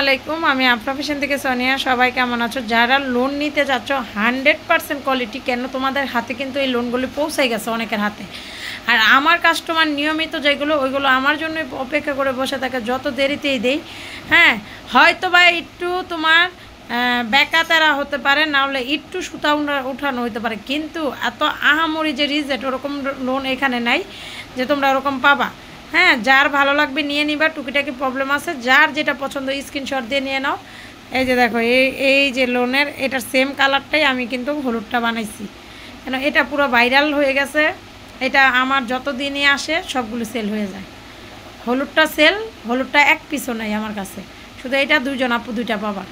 আলাইকুম, আমি আফরা ফ্যাশন থেকে সোনিয়া। সবাই কেমন আছো? যারা লোন নিতে যাচ্ছ 100% কোয়ালিটি, কেন তোমাদের হাতে কিন্তু এই লোনগুলি পৌঁছাই গেছে অনেকের হাতে। আর আমার কাস্টমার নিয়মিত যেগুলো ওইগুলো আমার জন্য অপেক্ষা করে বসে থাকে, যত দেরিতেই দেই। হ্যাঁ, হয়তো বা একটু তোমার বেকাতারা হতে পারে, না হলে একটু সুতা উঠানো হতে পারে, কিন্তু এত আহামরি যে রিজেক্ট ওরকম লোন এখানে নাই যে তোমরা ওরকম পাবা। হ্যাঁ, যার ভালো লাগবে নিয়ে নিবা, টুকিটাকি প্রবলেম আছে, যার যেটা পছন্দ স্ক্রিনশট দিয়ে নিয়ে নাও। এই যে দেখো, এই যে লোনের এটার সেম কালারটাই আমি কিন্তু হলুদটা বানাইছি, কেন এটা পুরো ভাইরাল হয়ে গেছে। এটা আমার যত দিনই আসে সবগুলো সেল হয়ে যায়। হলুদটা সেল, হলুদটা এক পিসও নাই আমার কাছে, শুধু এটা দুইজন আপু দুইটা পাবা।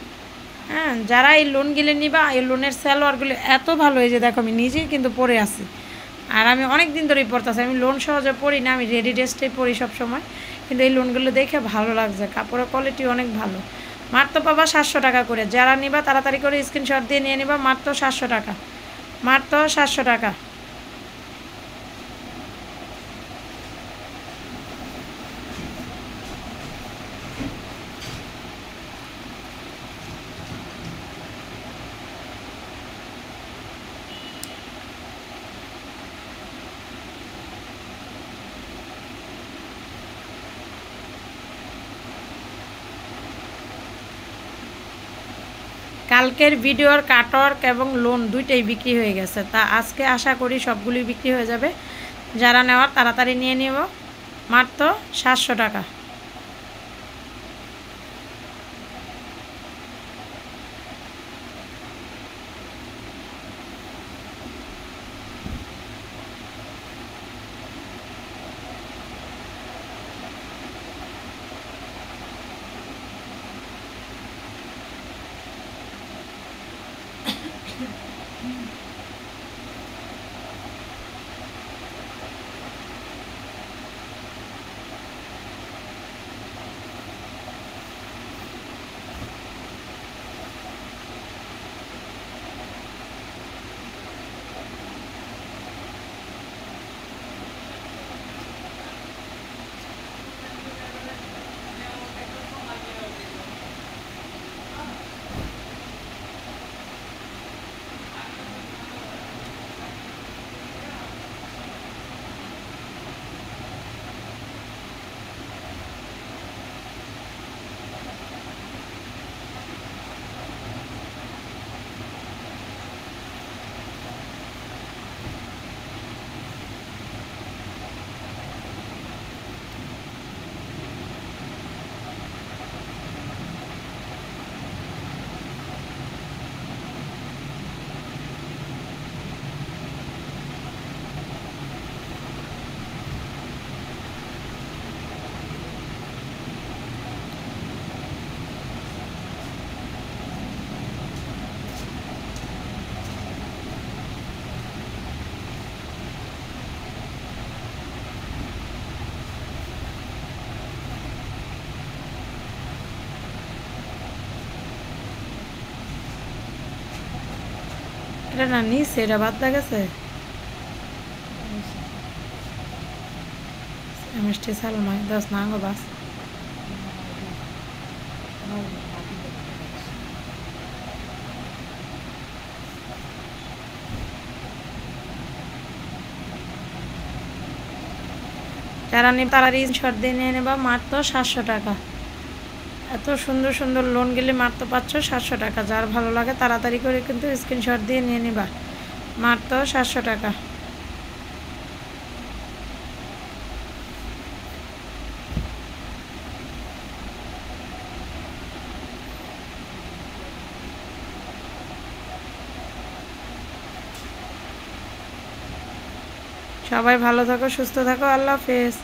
হ্যাঁ, যারা এই লোনগুলো নিবা, এই লোনের সালোয়ারগুলো এত ভালো, এই যে দেখো আমি নিজেই কিন্তু পরে আছি, আর আমি অনেক দিন ধরেই পড়তেছি। আমি লোন সহজে পড়ি না, আমি রেডি ড্রেসটাই পড়ি সব সময়, কিন্তু এই লোনগুলো দেখে ভালো লাগছে, কাপড়ের কোয়ালিটি অনেক ভালো। মাত্র পাবা 700 টাকা করে। যারা নিবা তাড়াতাড়ি করে স্ক্রিনশট দিয়ে নিয়ে নিবা, মাত্র 700 টাকা, মাত্র 700 টাকা। কালকের ভিডিওর কাটওয়ার্ক এবং লোন দুইটাই বিক্রি হয়ে গেছে, তা আজকে আশা করি সবগুলি বিক্রি হয়ে যাবে। যারা নেওয়ার তাড়াতাড়ি নিয়ে নিব, মাত্র 700 টাকা। এটা না নিচে, এটা বাদ গেছে মিষ্টি সালমাই 10 নাঙ্গো বাস। যারা নিয়ে তাড়াতাড়ি শর্ট দিয়ে নিয়ে নেবা, মাত্র 700 টাকা। এত সুন্দর সুন্দর লোনগুলি মাত্র পাচ্ছ 700 টাকা। যার ভালো লাগে তাড়াতাড়ি করে কিন্তু স্ক্রিনশট দিয়ে নিয়ে নিবা, মাত্র 700 টাকা। সবাই ভালো থাকো, সুস্থ থাকো, আল্লাহ হাফেজ।